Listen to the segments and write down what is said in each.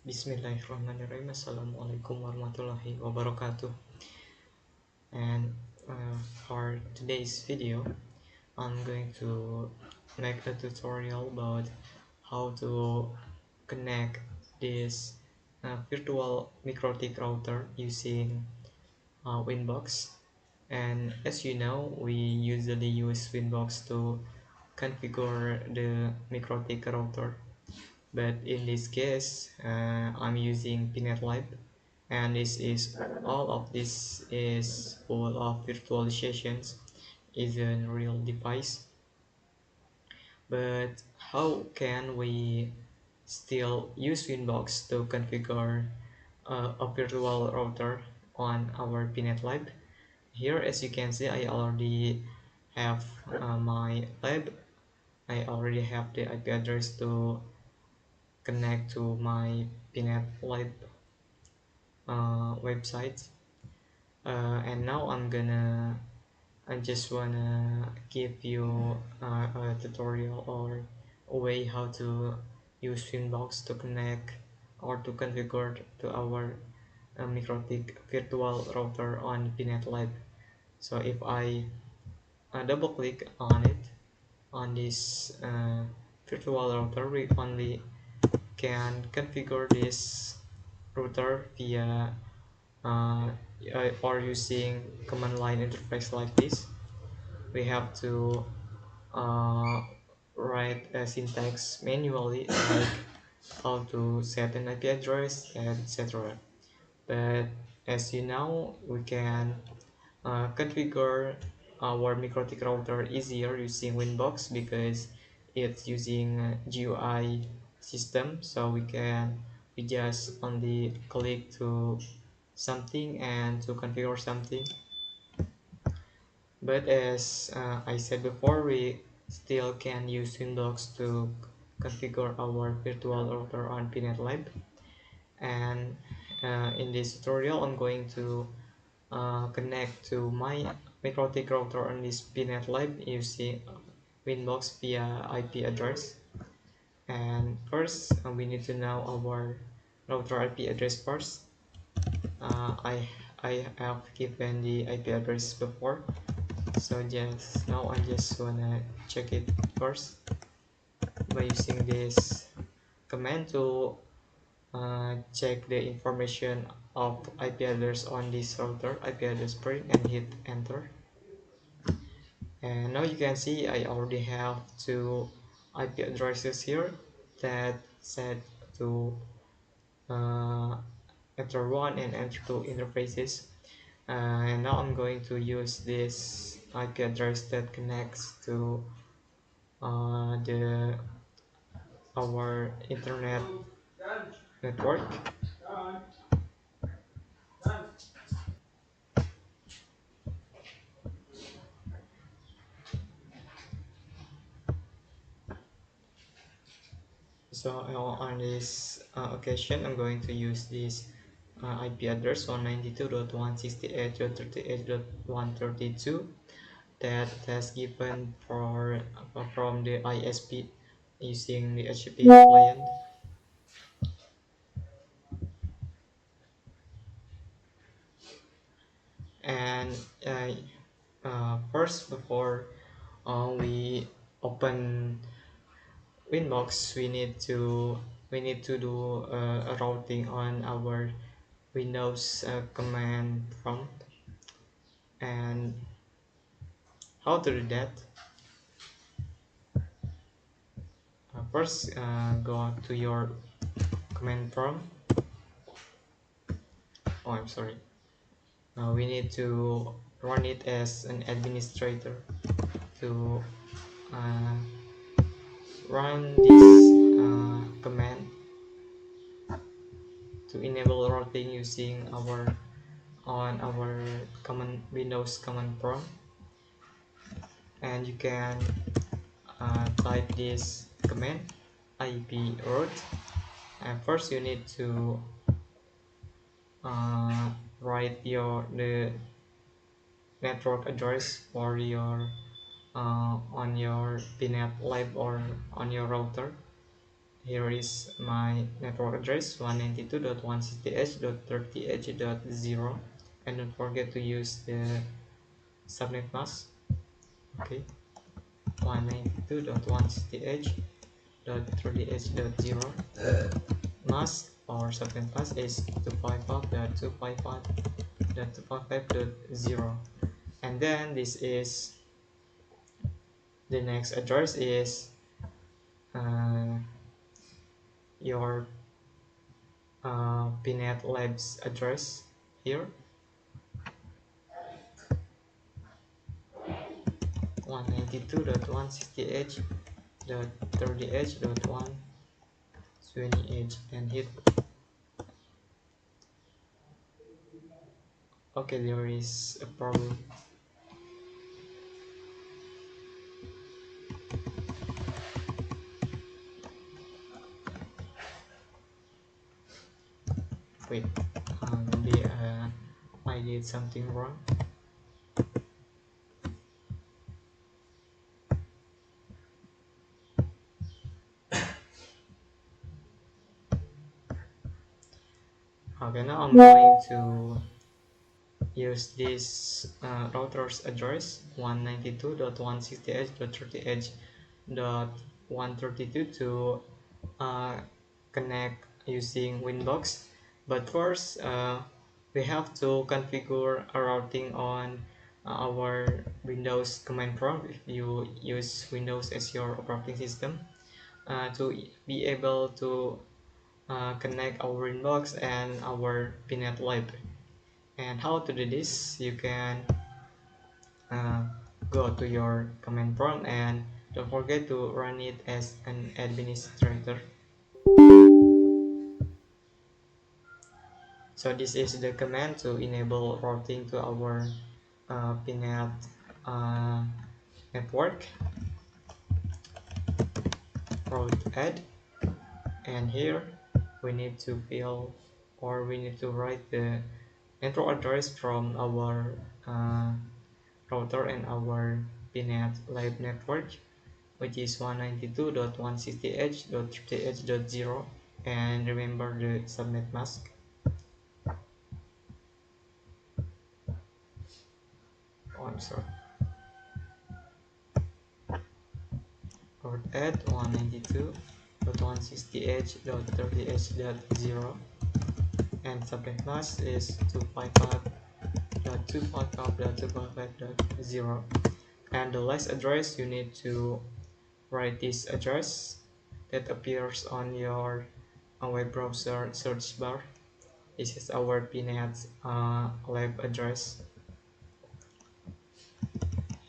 Bismillahirrahmanirrahim. Assalamualaikum warahmatullahi wabarakatuh. And for today's video, I'm going to make a tutorial about how to connect this virtual Mikrotik router using Winbox. And as you know, we usually use Winbox to configure the Mikrotik router. But in this case, I'm using Pnetlab, and this is all of this is full of virtualizations, isn't real device. But how can we still use Winbox to configure a virtual router on our Pnetlab? Here, as you can see, I already have my lab. I already have the IP address to connect to my Pnetlab website. And now I just wanna give you a tutorial or a way how to use Winbox to connect or to configure to our Mikrotik virtual router on Pnetlab. So if I double click on it, on this virtual router, we only can configure this router via uh, or using command line interface like this. We have to uh, write a syntax manually, like how to set an IP address, etc. But as you know, we can configure our Mikrotik router easier using Winbox because it's using GUI system, so we just only click to something and to configure something. But as I said before, we still can use Winbox to configure our virtual router on Pnetlab. And in this tutorial, I'm going to connect to my Mikrotik router on this Pnetlab using Winbox via IP address. And first, we need to know our router IP address first. Uh, I I have given the IP address before, so just now I just wanna check it first by using this command to check the information of IP address on this router, IP address string, and hit enter. And now you can see I already have two IP addresses here that set to enter 1 and enter 2 interfaces. And now I'm going to use this IP address that connects to the our internet network. So on this occasion, I'm going to use this IP address 192.168.38.132 that has given for from the ISP using the HTTP client. And first, before we open Winbox, we need to do a routing on our Windows command prompt. And how to do that? First, go to your command prompt. Oh, I'm sorry. We need to run it as an administrator to uh, run this command to enable routing using our common Windows command prompt. And you can type this command ip route. And first you need to write the network address for your on your Pnetlab or on your router. Here is my network address 192.168.30h.0, and don't forget to use the subnet mask. Okay, 192.168.30h.0 mask or subnet mask is 255.255.255.0, and then this is the next address is uh, your Pnetlab's address here 192.168.30h.120h and hit. Okay, there is a problem. Wait, maybe I did something wrong. Okay, now I'm going to use this router's address 192.168.30h.132 to connect using Winbox. But first, we have to configure a routing on our Windows command prompt if you use Windows as your operating system to be able to connect our Winbox and our Pnetlab. And how to do this? You can uh, go to your command prompt and don't forget to run it as an administrator. So this is the command to enable routing to our Pnet uh, network. Route add, and here we need to fill or we need to write the network address from our router and our Pnetlab network, which is 192.168.30h.0, and remember the subnet mask. Oh, I'm sorry. Port add 192.168.30h.0, and subnet mask is 255.255.255.0, and the last address you need to write this address that appears on your web browser search bar. This is our Pnet lab address.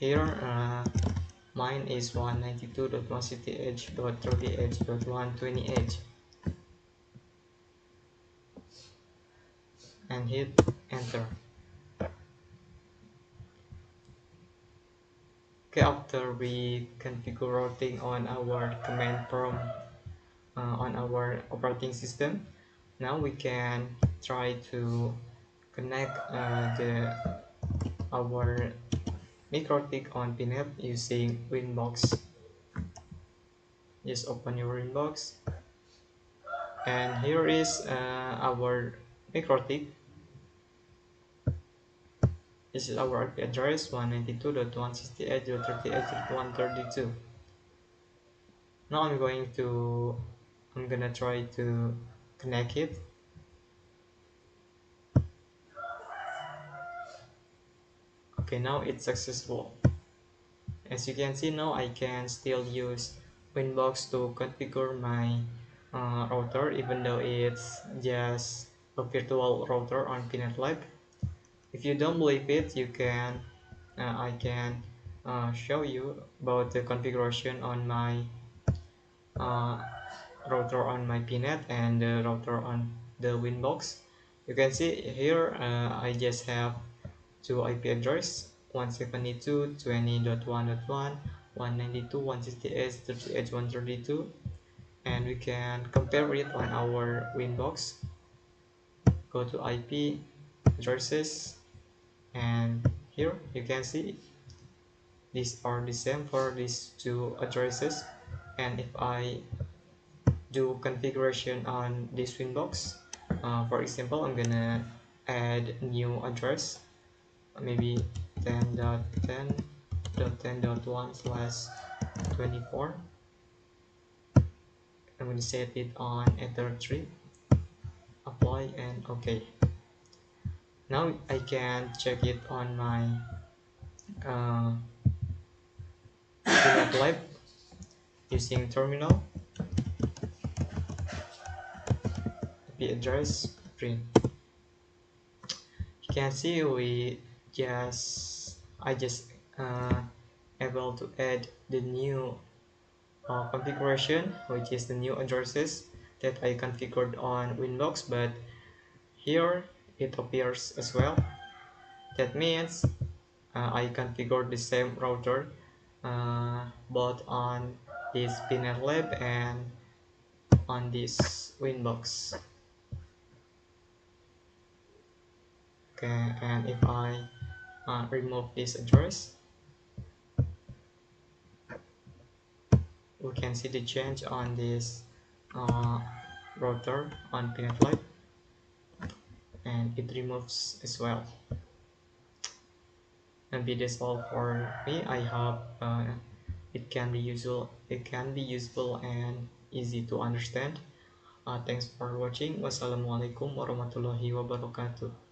Here mine is 192.168.30h.120h, and hit enter. Okay, after we configure routing on our command prompt on our operating system, now we can try to connect our Mikrotik on Pnet using Winbox. Just open your Winbox, and here is our Mikrotik. This is our IP address 192.168.30h.132. Now I'm gonna try to connect it. Okay, now it's successful. As you can see, now I can still use Winbox to configure my router, even though it's just a virtual router on Pnetlab. If you don't believe it, I can show you about the configuration on my uh, router on my Pnet and the router on the Winbox. You can see here I just have two IP address 172.20.1.1, 192.168.30h.132, and we can compare it on our Winbox. Go to IP addresses, and here you can see these are the same for these two addresses, and if I do configuration on this Winbox. For example, I'm gonna add new address, maybe 10.10.10.1/24. I'm gonna set it on enter 3, apply, and OK. Now I can check it on my uh, Pnetlab using terminal, IP address, print. You can see I just uh, able to add the new configuration, which is the new addresses that I configured on Winbox, but here it appears as well. That means I configured the same router both on this Pnetlab and on this Winbox. Okay, and if I remove this address, we can see the change on this uh, router on Pnetlab, and it removes as well. Maybe that's all for me. I hope it can be useful and easy to understand. Thanks for watching. Wassalamualaikum warahmatullahi wabarakatuh.